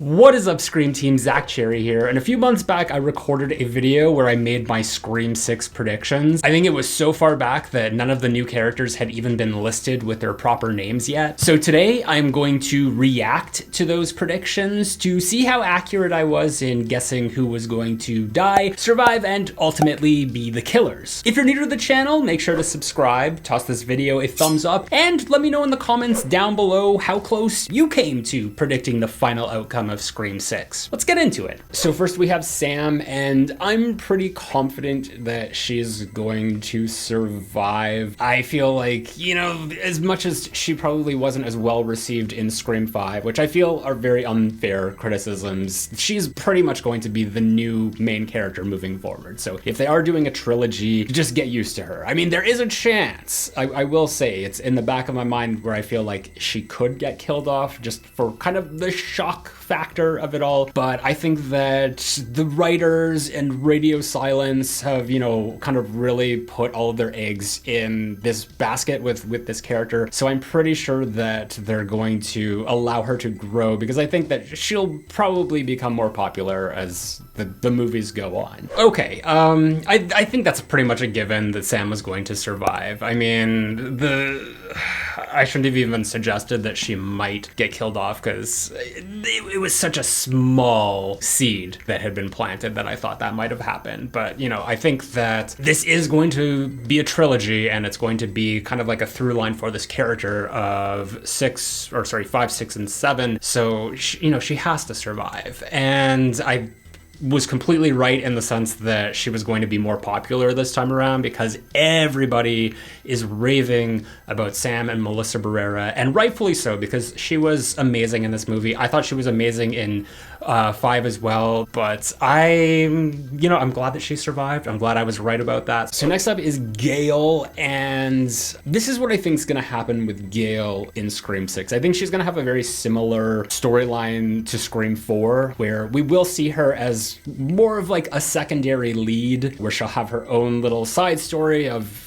What is up, Scream Team? Zach Cherry here, and a few months back I recorded a video where I made my Scream 6 predictions. I think it was so far back that none of the new characters had even been listed with their proper names yet. So today I'm going to react to those predictions to see how accurate I was in guessing who was going to die, survive, and ultimately be the killers. If you're new to the channel, make sure to subscribe, toss this video a thumbs up, and let me know in the comments down below how close you came to predicting the final outcome of Scream 6. Let's get into it. So first we have Sam, and I'm pretty confident that she's going to survive. I feel like, you know, as much as she probably wasn't as well received in Scream 5, which I feel are very unfair criticisms, she's pretty much going to be the new main character moving forward. So if they are doing a trilogy, just get used to her. I mean, there is a chance, I will say, it's in the back of my mind where I feel like she could get killed off just for kind of the shock factor of it all, but I think that the writers and radio silence have, you know, kind of really put all of their eggs in this basket with this character, so I'm pretty sure that they're going to allow her to grow, because I think that she'll probably become more popular as the movies go on. Okay, I think that's pretty much a given that Sam was going to survive. I mean, I shouldn't have even suggested that she might get killed off, because it was such a small seed that had been planted that I thought that might have happened. But, you know, I think that this is going to be a trilogy, and it's going to be kind of like a through line for this character of 5, 6, and 7. So, she has to survive. And I was completely right in the sense that she was going to be more popular this time around, because everybody is raving about Sam and Melissa Barrera, and rightfully so, because she was amazing in this movie. I thought she was amazing in 5 as well, but I'm glad that she survived. I'm glad I was right about that. So next up is Gale, and this is what I think is going to happen with Gale in Scream 6. I think she's going to have a very similar storyline to Scream 4, where we will see her as more of like a secondary lead, where she'll have her own little side story of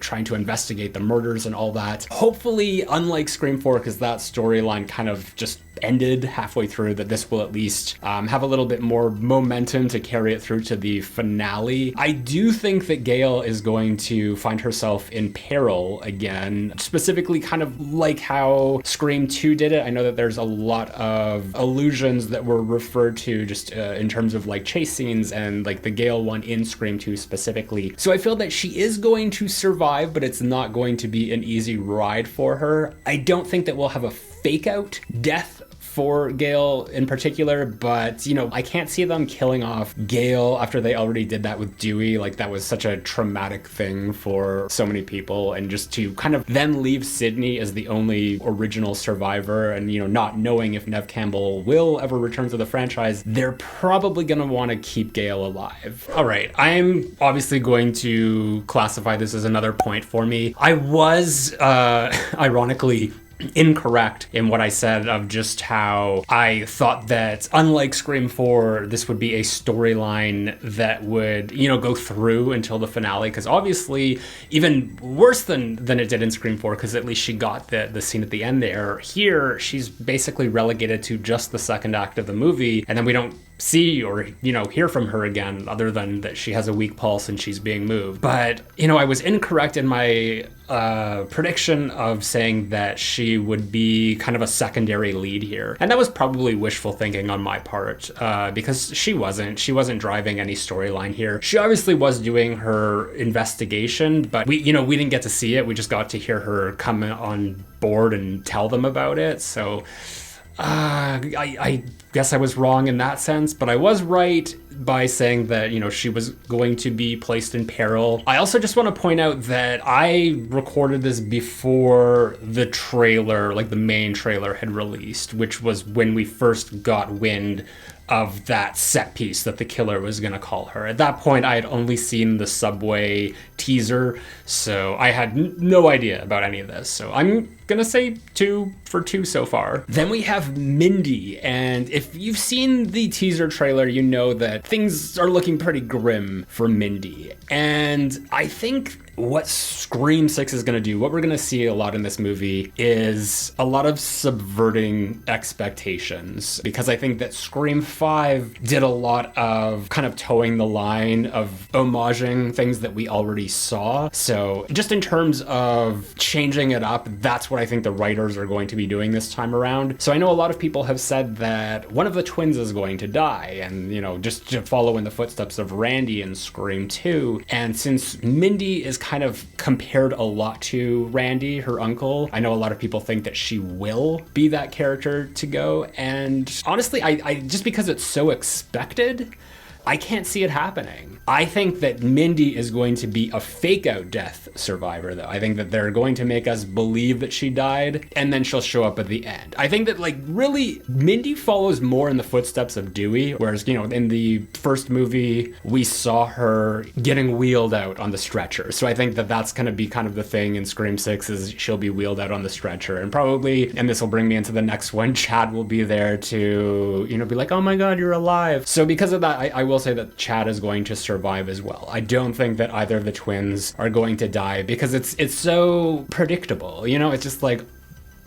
trying to investigate the murders and all that. Hopefully, unlike Scream 4, because that storyline kind of just ended halfway through, that this will at least have a little bit more momentum to carry it through to the finale. I do think that Gale is going to find herself in peril again, specifically kind of like how Scream 2 did it. I know that there's a lot of allusions that were referred to just in terms of like chase scenes, and like the Gale one in Scream 2 specifically. So I feel that she is going to survive, but it's not going to be an easy ride for her. I don't think that we'll have a fake out death for Gale in particular, but I can't see them killing off Gale after they already did that with Dewey. Like, that was such a traumatic thing for so many people, and just to kind of then leave Sydney as the only original survivor, and not knowing if Neve Campbell will ever return to the franchise, they're probably gonna want to keep Gale alive. All right, I'm obviously going to classify this as another point for me. I was ironically incorrect in what I said of just how I thought that, unlike Scream 4, this would be a storyline that would, go through until the finale, because obviously even worse than it did in Scream 4, because at least she got the scene at the end there. Here, she's basically relegated to just the second act of the movie, and then we don't see or hear from her again, other than that she has a weak pulse and she's being moved. But I was incorrect in my prediction of saying that she would be kind of a secondary lead here, and that was probably wishful thinking on my part, because she wasn't driving any storyline here. She obviously was doing her investigation, but we didn't get to see it. We just got to hear her come on board and tell them about it. So I guess I was wrong in that sense, but I was right by saying that, she was going to be placed in peril. I also just want to point out that I recorded this before the trailer, like the main trailer, had released, which was when we first got wind of that set piece that the killer was going to call her. At that point, I had only seen the Subway teaser, so I had no idea about any of this. So I'm gonna say 2 for 2 so far. Then we have Mindy, and if you've seen the teaser trailer, you know that things are looking pretty grim for Mindy. And I think what Scream 6 is going to do, what we're going to see a lot in this movie is a lot of subverting expectations, because I think that Scream 5 did a lot of kind of towing the line of homaging things that we already saw. So just in terms of changing it up, that's what I think the writers are going to be doing this time around. So I know a lot of people have said that one of the twins is going to die, and, you know, just to follow in the footsteps of Randy in Scream 2. And since Mindy is kind of compared a lot to Randy, her uncle, I know a lot of people think that she will be that character to go. And honestly, I just because it's so expected, I can't see it happening. I think that Mindy is going to be a fake out death survivor, though. I think that they're going to make us believe that she died, and then she'll show up at the end. I think that, like, really, Mindy follows more in the footsteps of Dewey, whereas, you know, in the first movie, we saw her getting wheeled out on the stretcher. So I think that that's going to be kind of the thing in Scream 6, is she'll be wheeled out on the stretcher. And probably, and this will bring me into the next one, Chad will be there to, you know, be like, oh my God, you're alive. So because of that, I will say that Chad is going to survive as well. I don't think that either of the twins are going to die, because it's so predictable. You know, it's just like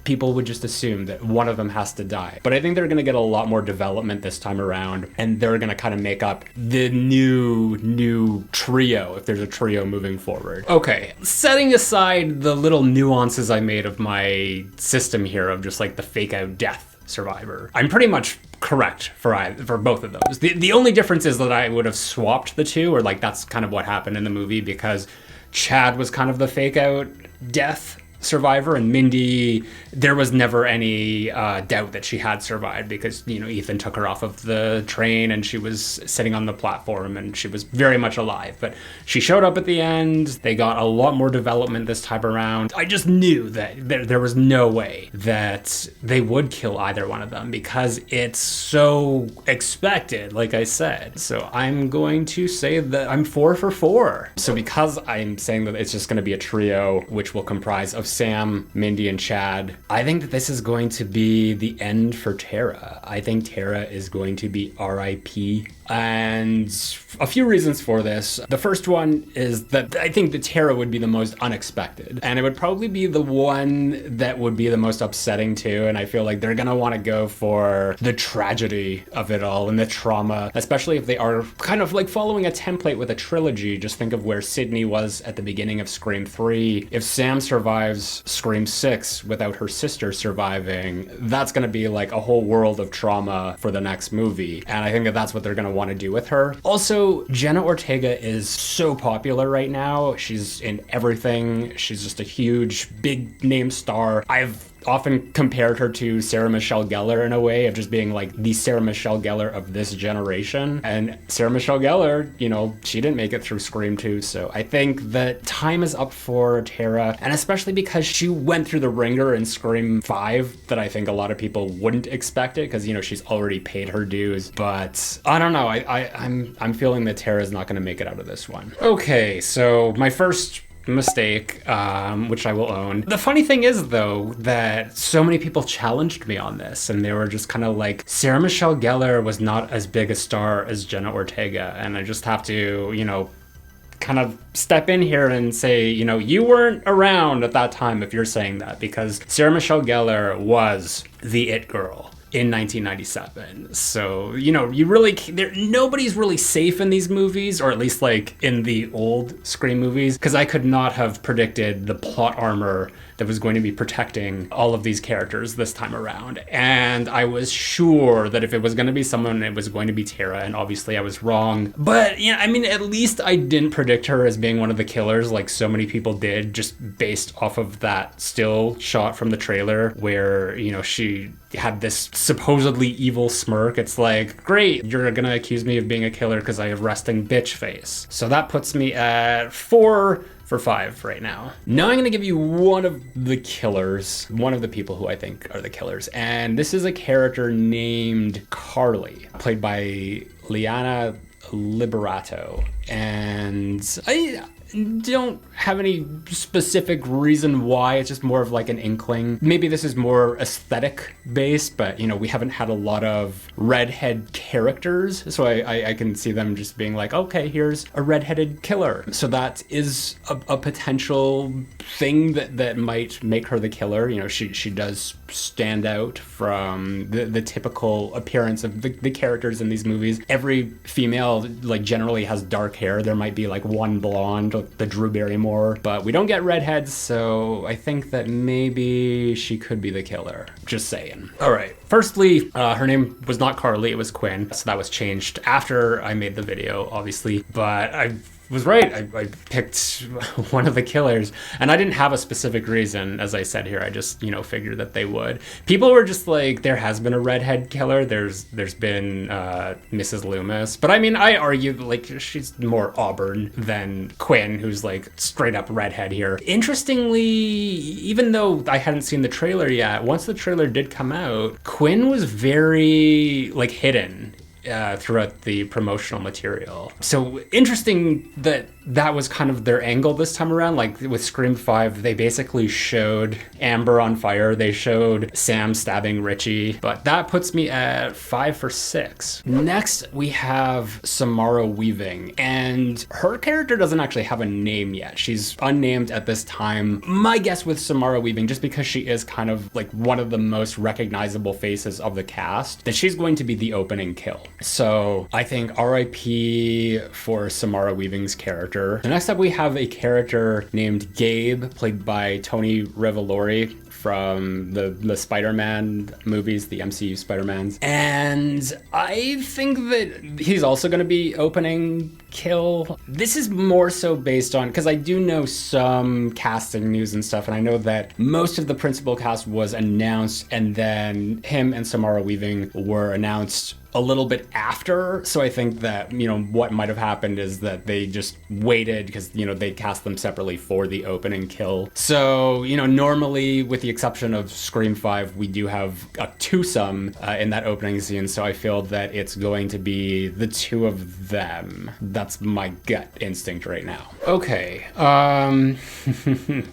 people would just assume that one of them has to die. But I think they're going to get a lot more development this time around, and they're going to kind of make up the new trio, if there's a trio moving forward. Okay, setting aside the little nuances I made of my system here of just like the fake out death survivor, I'm pretty much correct for both of those. The only difference is that I would have swapped the two, or like that's kind of what happened in the movie, because Chad was kind of the fake out death survivor, and Mindy, there was never any doubt that she had survived, because, you know, Ethan took her off of the train and she was sitting on the platform and she was very much alive. But she showed up at the end. They got a lot more development this time around. I just knew that there was no way that they would kill either one of them, because it's so expected, like I said. So I'm going to say that I'm 4 for 4. So because I'm saying that it's just going to be a trio, which will comprise of Sam, Mindy, and Chad, I think that this is going to be the end for Tara. I think Tara is going to be RIP. And a few reasons for this. The first one is that I think that Tara would be the most unexpected, and it would probably be the one that would be the most upsetting too. And I feel like they're gonna want to go for the tragedy of it all and the trauma, especially if they are kind of like following a template with a trilogy. Just think of where Sydney was at the beginning of Scream 3. If Sam survives Scream 6 without her sister surviving, that's gonna be like a whole world of trauma for the next movie. And I think that that's what they're gonna want to do with her. Also, Jenna Ortega is so popular right now. She's in everything. She's just a huge, big name star. I've often compared her to Sarah Michelle Gellar in a way of just being like the Sarah Michelle Gellar of this generation. And Sarah Michelle Gellar, you know, she didn't make it through Scream 2. So I think that time is up for Tara, and especially because she went through the ringer in Scream 5 that I think a lot of people wouldn't expect it, because, you know, she's already paid her dues. But I don't know. I'm feeling that Tara's not going to make it out of this one. Okay, so my first mistake, which I will own. The funny thing is, though, that so many people challenged me on this, and they were just kind of like, Sarah Michelle Gellar was not as big a star as Jenna Ortega. And I just have to, you know, kind of step in here and say, you know, you weren't around at that time if you're saying that, because Sarah Michelle Gellar was the it girl in 1997. So, you know, you really, nobody's really safe in these movies, or at least like in the old Scream movies, because I could not have predicted the plot armor that was going to be protecting all of these characters this time around. And I was sure that if it was going to be someone, it was going to be Tara, and obviously I was wrong. But, yeah, I mean, at least I didn't predict her as being one of the killers like so many people did, just based off of that still shot from the trailer where, you know, she had this supposedly evil smirk. It's like, great, you're gonna accuse me of being a killer because I have resting bitch face. So that puts me at 4 for 5 right now. Now I'm gonna give you one of the killers, one of the people who I think are the killers. And this is a character named Carly, played by Liana Liberato. And don't have any specific reason why. It's just more of like an inkling. Maybe this is more aesthetic based, but we haven't had a lot of redhead characters, so I can see them just being like, okay, here's a redheaded killer. So that is a potential thing that might make her the killer. She does stand out from the typical appearance of the characters in these movies. Every female like generally has dark hair. There might be like one blonde, the Drew Barrymore, but we don't get redheads, so I think that maybe she could be the killer. Just saying. All right. Firstly, her name was not Carly, it was Quinn, so that was changed after I made the video, obviously, but I was right. I picked one of the killers, and I didn't have a specific reason, as I said here. I just, figured that they would. People were just like, there has been a redhead killer. There's been Mrs. Loomis, but I argue like she's more Auburn than Quinn, who's like straight up redhead here. Interestingly, even though I hadn't seen the trailer yet, once the trailer did come out, Quinn was very like hidden throughout the promotional material. So interesting that was kind of their angle this time around. Like with Scream 5, they basically showed Amber on fire. They showed Sam stabbing Richie, but that puts me at 5 for 6. Next, we have Samara Weaving, and her character doesn't actually have a name yet. She's unnamed at this time. My guess with Samara Weaving, just because she is kind of like one of the most recognizable faces of the cast, that she's going to be the opening kill. So I think RIP for Samara Weaving's character. And next up we have a character named Gabe, played by Tony Revolori from the Spider-Man movies, the MCU Spider-Mans. And I think that he's also going to be opening kill. This is more so based on, because I do know some casting news and stuff, and I know that most of the principal cast was announced, and then him and Samara Weaving were announced a little bit after. So I think that, what might have happened is that they just waited because, they cast them separately for the opening kill. So, normally with the exception of Scream 5, we do have a twosome in that opening scene. So I feel that it's going to be the two of them. That's my gut instinct right now. Okay.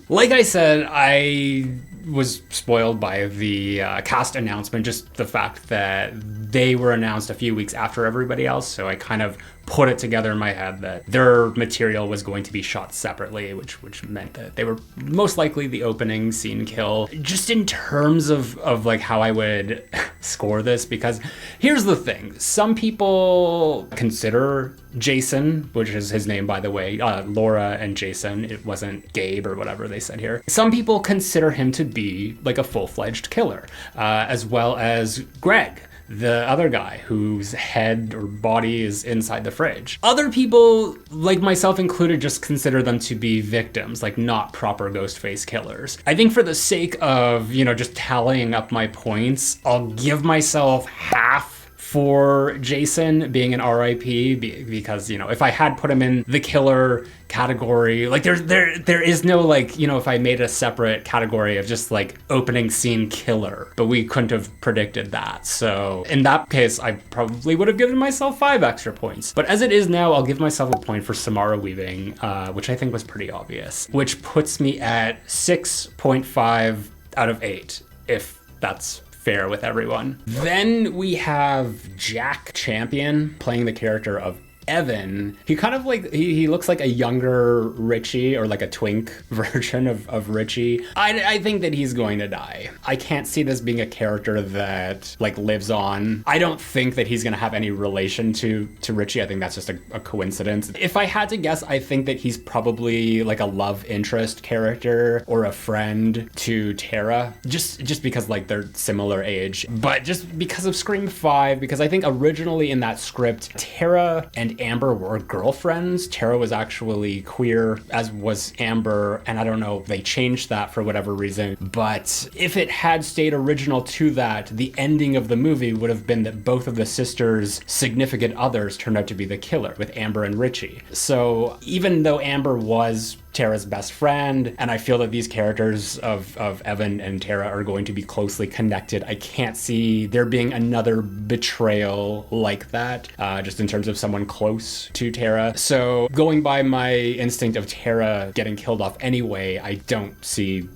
Like I said, I was spoiled by the cast announcement, just the fact that they were announced a few weeks after everybody else, so I kind of put it together in my head that their material was going to be shot separately, which meant that they were most likely the opening scene kill. Just in terms of like how I would score this, because here's the thing. Some people consider Jason, which is his name, by the way, Laura and Jason, it wasn't Gabe or whatever they said here. Some people consider him to be like a full-fledged killer, as well as Greg, the other guy whose head or body is inside the fridge. Other people, like myself included, just consider them to be victims, like not proper Ghostface killers. I think for the sake of, just tallying up my points, I'll give myself half for Jason being an RIP, because, if I had put him in the killer category, like there is no, like, if I made a separate category of just like opening scene killer, but we couldn't have predicted that. So in that case, I probably would have given myself 5 extra points. But as it is now, I'll give myself a point for Samara Weaving, which I think was pretty obvious, which puts me at 6.5 out of 8, if that's fair with everyone. Then we have Jack Champion playing the character of Evan. He kind of like, he looks like a younger Richie, or like a twink version of Richie. I think that he's going to die. I can't see this being a character that like lives on. I don't think that he's going to have any relation to Richie. I think that's just a coincidence. If I had to guess, I think that he's probably like a love interest character or a friend to Tara, just because like they're similar age, but just because of Scream 5, because I think originally in that script, Tara and Amber were girlfriends. Tara was actually queer, as was Amber, and I don't know if they changed that for whatever reason, but if it had stayed original to that, the ending of the movie would have been that both of the sisters' significant others turned out to be the killer, with Amber and Richie. So even though Amber was Tara's best friend, and I feel that these characters of Evan and Tara are going to be closely connected. I can't see there being another betrayal like that, just in terms of someone close to Tara. So going by my instinct of Tara getting killed off anyway, I don't see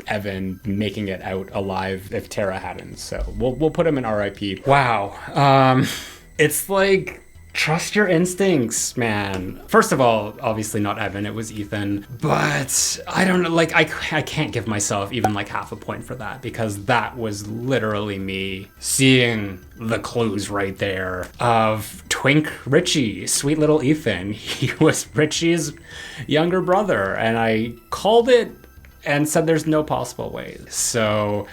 Evan making it out alive if Tara hadn't. So we'll put him in RIP. Wow. It's like, trust your instincts, man. First of all, obviously not Evan, it was Ethan. But I don't know, like, I can't give myself even like half a point for that, because that was literally me seeing the clues right there of Twink Richie, sweet little Ethan. He was Richie's younger brother, and I called it and said there's no possible way. So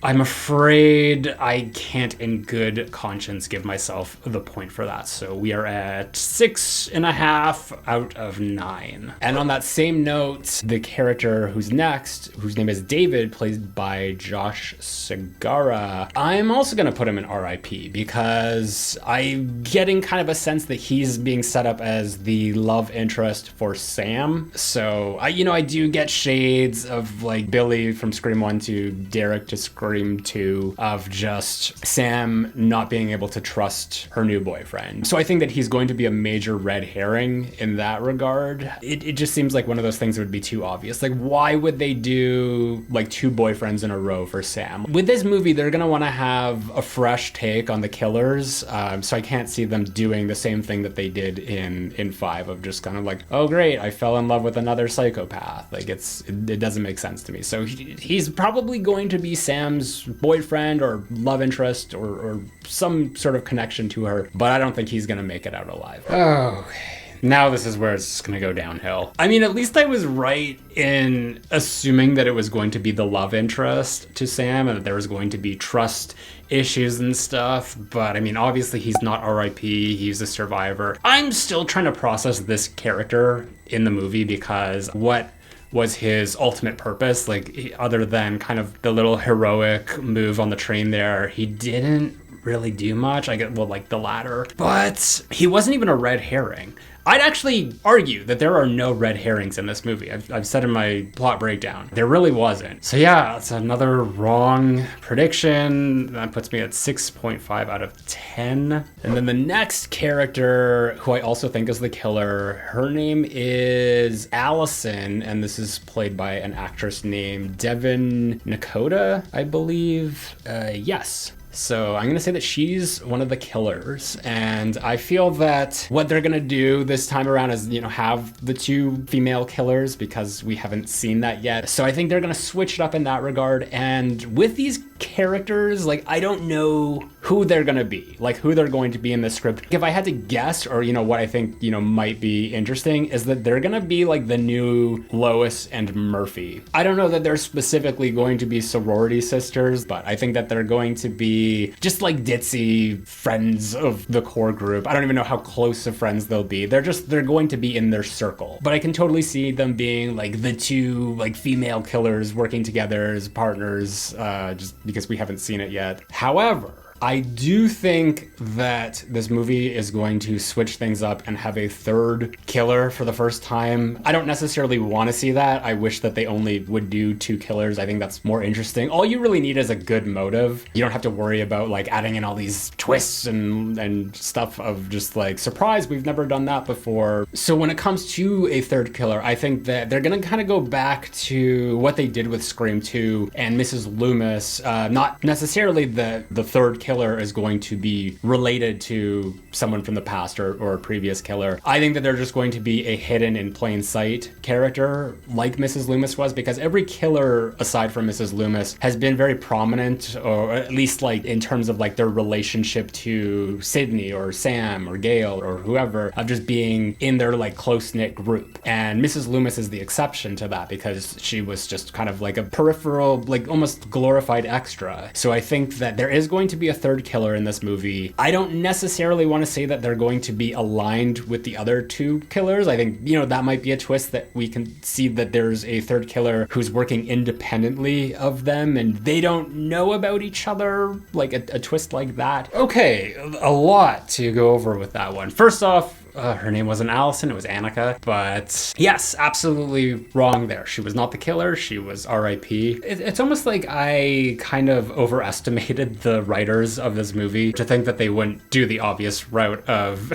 I'm afraid I can't in good conscience give myself the point for that. So we are at 6.5 out of 9. And on that same note, the character who's next, whose name is David, played by Josh Segarra, I'm also going to put him in RIP, because I'm getting kind of a sense that he's being set up as the love interest for Sam. So I do get shades of like Billy from Scream 1 to Derek to Scream 2, of just Sam not being able to trust her new boyfriend. So I think that he's going to be a major red herring in that regard. It just seems like one of those things that would be too obvious. Like, why would they do like 2 boyfriends in a row for Sam? With this movie, they're gonna want to have a fresh take on the killers, so I can't see them doing the same thing that they did in 5, of just kind of like, oh great, I fell in love with another psychopath. Like, it doesn't make sense to me. So he's probably going to be Sam's boyfriend or love interest or some sort of connection to her, but I don't think he's gonna make it out alive. Okay. Now this is where it's just gonna go downhill. I mean, at least I was right in assuming that it was going to be the love interest to Sam and that there was going to be trust issues and stuff, but I mean, obviously he's not RIP, he's a survivor. I'm still trying to process this character in the movie, because what was his ultimate purpose? Like, other than kind of the little heroic move on the train there, he didn't really do much. Like the ladder, but he wasn't even a red herring. I'd actually argue that there are no red herrings in this movie. I've said in my plot breakdown, there really wasn't. So yeah, it's another wrong prediction. That puts me at 6.5 out of 10. And then the next character, who I also think is the killer, her name is Allison, and this is played by an actress named Devin Nakota, I believe. Yes. So I'm going to say that she's one of the killers, and I feel that what they're going to do this time around is, have the 2 female killers, because we haven't seen that yet. So I think they're going to switch it up in that regard, and with these characters, like, I don't know who they're going to be, like who they're going to be in the script. If I had to guess, or what I think might be interesting, is that they're going to be like the new Lois and Murphy. I don't know that they're specifically going to be sorority sisters, but I think that they're going to be just like ditzy friends of the core group. I don't even know how close of friends they'll be. They're going to be in their circle. But I can totally see them being like the 2 like female killers working together as partners, just because we haven't seen it yet. However, I do think that this movie is going to switch things up and have a 3rd killer for the first time. I don't necessarily want to see that. I wish that they only would do 2 killers. I think that's more interesting. All you really need is a good motive. You don't have to worry about like adding in all these twists and stuff of just like, surprise, we've never done that before. So when it comes to a 3rd killer, I think that they're going to kind of go back to what they did with Scream 2 and Mrs. Loomis. Not necessarily the 3rd killer is going to be related to someone from the past or a previous killer. I think that they're just going to be a hidden in plain sight character like Mrs. Loomis was, because every killer aside from Mrs. Loomis has been very prominent, or at least like in terms of like their relationship to Sydney or Sam or Gale or whoever, of just being in their like close-knit group. And Mrs. Loomis is the exception to that, because she was just kind of like a peripheral, like almost glorified extra. So I think that there is going to be a 3rd killer in this movie. I don't necessarily want to say that they're going to be aligned with the other 2 killers. I think, that might be a twist, that we can see that there's a 3rd killer who's working independently of them and they don't know about each other, like a twist like that. Okay, a lot to go over with that one. First off, her name wasn't Allison, it was Anika. But yes, absolutely wrong there. She was not the killer. She was R.I.P. It's almost like I kind of overestimated the writers of this movie to think that they wouldn't do the obvious route of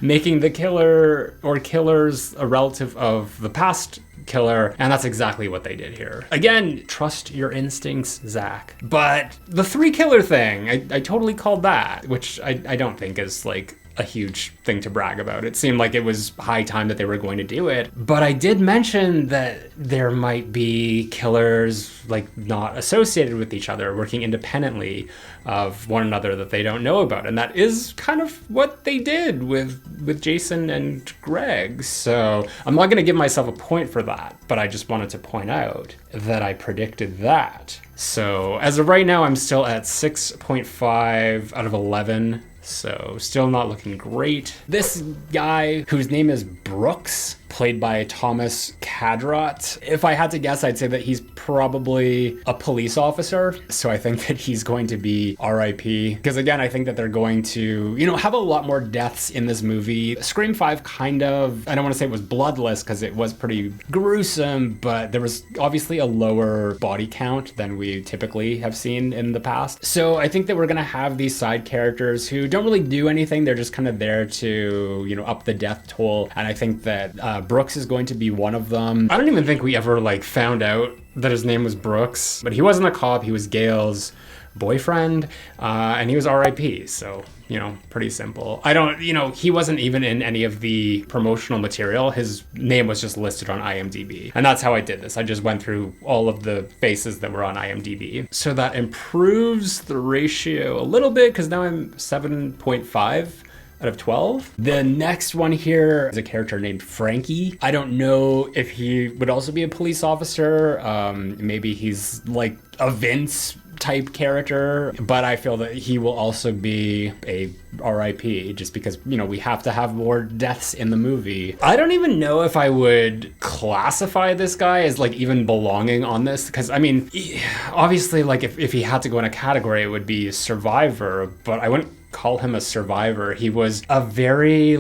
making the killer or killers a relative of the past killer, and that's exactly what they did here. Again, trust your instincts, Zach. But the 3 killer thing, I totally called that, which I don't think is like a huge thing to brag about. It seemed like it was high time that they were going to do it. But I did mention that there might be killers like not associated with each other, working independently of one another that they don't know about. And that is kind of what they did with Jason and Greg. So I'm not going to give myself a point for that, but I just wanted to point out that I predicted that. So as of right now, I'm still at 6.5 out of 11. So still not looking great. This guy, whose name is Brooks, played by Thomas Cadrot. If I had to guess, I'd say that he's probably a police officer. So I think that he's going to be RIP. Because again, I think that they're going to, have a lot more deaths in this movie. Scream 5 kind of, I don't want to say it was bloodless because it was pretty gruesome, but there was obviously a lower body count than we typically have seen in the past. So I think that we're going to have these side characters who don't really do anything. They're just kind of there to, up the death toll. And I think that Brooks is going to be one of them. I don't even think we ever found out that his name was Brooks, but he wasn't a cop. He was Gale's boyfriend, and he was RIP. So, pretty simple. He wasn't even in any of the promotional material. His name was just listed on IMDb. And that's how I did this. I just went through all of the faces that were on IMDb. So that improves the ratio a little bit because now I'm 7.5 out of 12. The next one here is a character named Frankie. I don't know if he would also be a police officer. Maybe he's like a Vince type character, but I feel that he will also be a RIP just because, we have to have more deaths in the movie. I don't even know if I would classify this guy as even belonging on this because, obviously, if he had to go in a category, it would be survivor, but I wouldn't call him a survivor. He was a very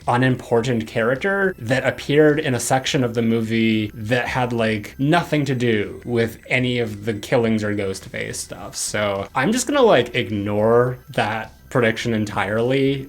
unimportant character that appeared in a section of the movie that had nothing to do with any of the killings or ghost face stuff. So I'm just gonna ignore that prediction entirely.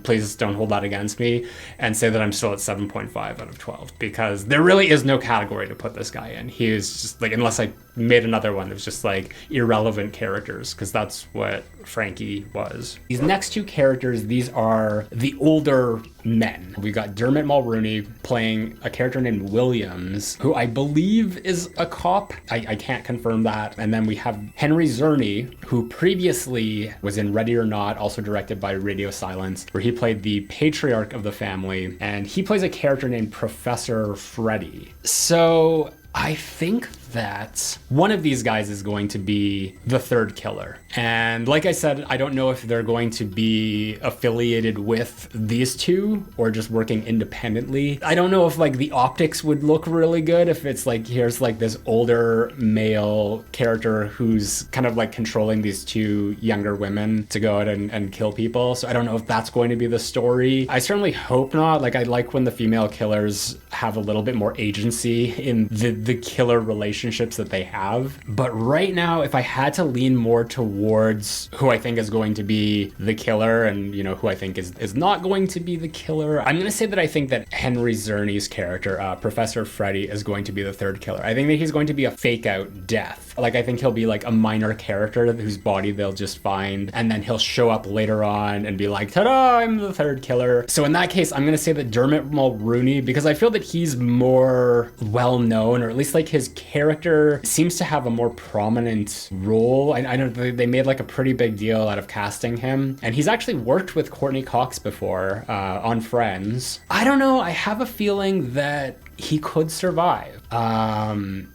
Please don't hold that against me and say that I'm still at 7.5 out of 12 because there really is no category to put this guy in. He is just unless I made another one, it was just irrelevant characters because that's what Frankie was. These next 2 characters, these are the older men. We got Dermot Mulroney playing a character named Williams, who I believe is a cop. I can't confirm that. And then we have Henry Czerny, who previously was in Ready or Not, also directed by Radio Silence, where he played the patriarch of the family. And he plays a character named Professor Freddy. So I think that one of these guys is going to be the third killer. And like I said, I don't know if they're going to be affiliated with these 2 or just working independently. I don't know if the optics would look really good if it's here's this older male character who's kind of controlling these 2 younger women to go out and kill people. So I don't know if that's going to be the story. I certainly hope not. I like when the female killers have a little bit more agency in the killer relationships that they have. But right now, if I had to lean more towards who I think is going to be the killer and, who I think is not going to be the killer, I'm going to say that I think that Henry Czerny's character, Professor Freddy, is going to be the third killer. I think that he's going to be a fake out death. I think he'll be a minor character whose body they'll just find, and then he'll show up later on and be like, ta-da, I'm the third killer. So in that case, I'm going to say that Dermot Mulroney, because I feel that he's more well-known, or at least his character seems to have a more prominent role. I know they made a pretty big deal out of casting him, and he's actually worked with Courtney Cox before on Friends. I don't know, I have a feeling that he could survive.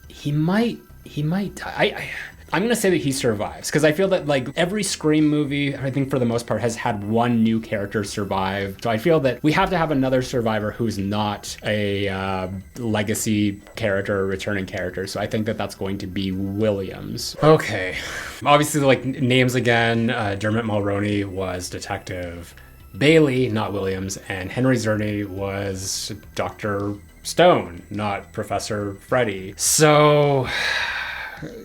He might die. I'm going to say that he survives because I feel that every Scream movie, I think for the most part, has had one new character survive. So I feel that we have to have another survivor who's not a legacy character or returning character. So I think that that's going to be Williams. Okay. Obviously, names again. Dermot Mulroney was Detective Bailey, not Williams, and Henry Czerny was Dr. Stone, not Professor Freddy. So,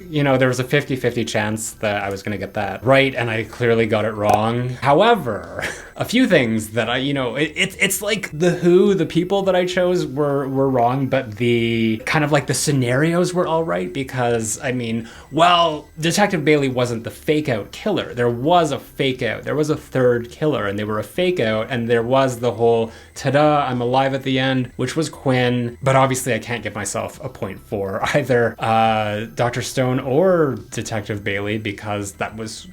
you know, there was a 50-50 chance that I was going to get that right, and I clearly got it wrong. However, a few things that it's like the people that I chose were wrong, but the kind of like the scenarios were all right, because, I mean, well, Detective Bailey wasn't the fake out killer. There was a fake out. There was a third killer, and they were a fake out, and there was the whole, ta-da, I'm alive at the end, which was Quinn, but obviously I can't give myself a point for either Dr. Stone or Detective Bailey, because that was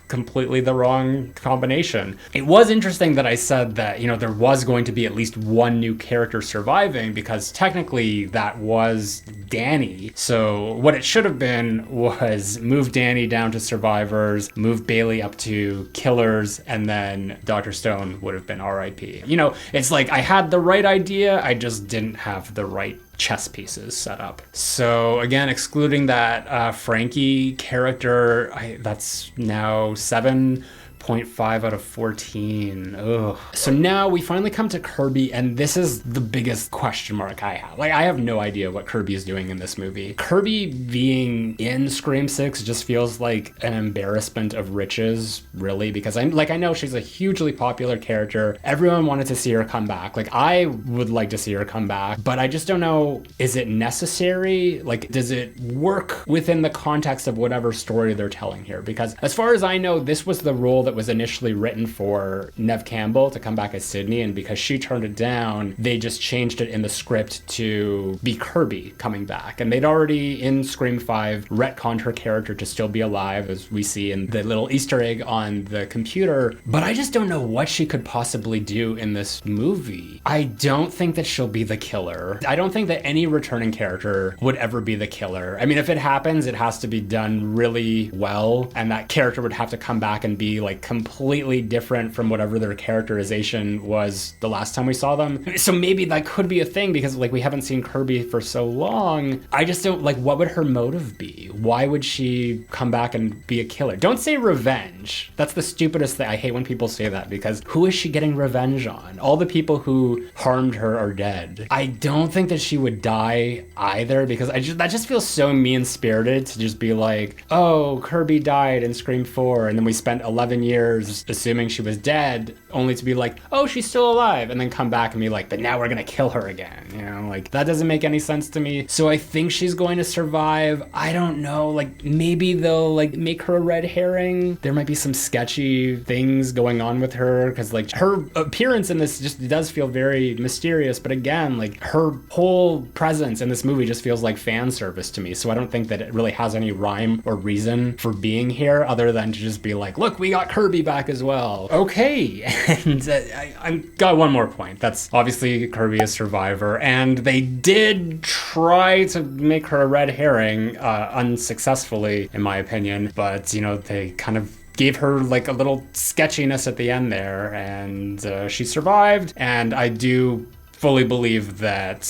completely the wrong combination. It was interesting that I said that, you know, there was going to be at least one new character surviving, because technically that was Danny. So what it should have been was move Danny down to survivors, move Bailey up to killers, and then Dr. Stone would have been RIP. You know, it's like I had the right idea, I just didn't have the right chess pieces set up. So again, excluding that Frankie character, that's now 7.5 out of 14. Ugh. So now we finally come to Kirby, and this is the biggest question mark I have. Like, I have no idea what Kirby is doing in this movie. Kirby being in Scream 6 just feels like an embarrassment of riches, really, because I know she's a hugely popular character. Everyone wanted to see her come back. Like, I would like to see her come back, but I just don't know, is it necessary? Like, does it work within the context of whatever story they're telling here? Because as far as I know, this was the role that was initially written for Neve Campbell to come back as Sydney, and because she turned it down, they just changed it in the script to be Kirby coming back. And they'd already, in Scream 5, retconned her character to still be alive, as we see in the little Easter egg on the computer, but I just don't know what she could possibly do in this movie. I don't think that she'll be the killer. I don't think that any returning character would ever be the killer. I mean, if it happens, it has to be done really well, and that character would have to come back and be like completely different from whatever their characterization was the last time we saw them. So maybe that could be a thing, because like we haven't seen Kirby for so long. I just don't, like, what would her motive be? Why would she come back and be a killer? Don't say revenge. That's the stupidest thing. I hate when people say that, because who is she getting revenge on? All the people who harmed her are dead. I don't think that she would die either, because that just feels so mean-spirited to just be like, oh, Kirby died in Scream 4, and then we spent 11 years assuming she was dead, only to be like, oh, she's still alive, and then come back and be like, but now we're gonna kill her again. You know, like, that doesn't make any sense to me. So I think she's going to survive. I don't know, like, maybe they'll like make her a red herring. There might be some sketchy things going on with her, because like her appearance in this just does feel very mysterious, but again, like, her whole presence in this movie just feels like fan service to me. So I don't think that it really has any rhyme or reason for being here, other than to just be like, look, we got Kirby back as well. Okay, and I got one more point. That's obviously Kirby is survivor, and they did try to make her a red herring, unsuccessfully, in my opinion, but, you know, they kind of gave her like a little sketchiness at the end there, and she survived, and I do fully believe that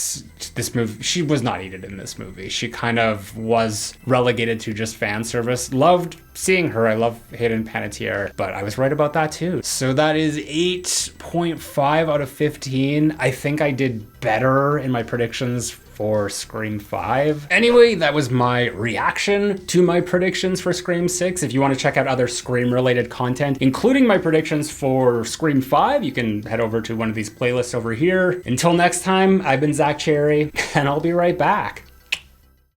this movie, she was not needed in this movie. She kind of was relegated to just fan service. Loved seeing her. I love Hayden Panettiere, but I was right about that too. So that is 8.5 out of 15. I think I did better in my predictions for Scream 5. Anyway, that was my reaction to my predictions for Scream 6. If you want to check out other Scream-related content, including my predictions for Scream 5, you can head over to one of these playlists over here. Until next time, I've been Zach Cherry, and I'll be right back.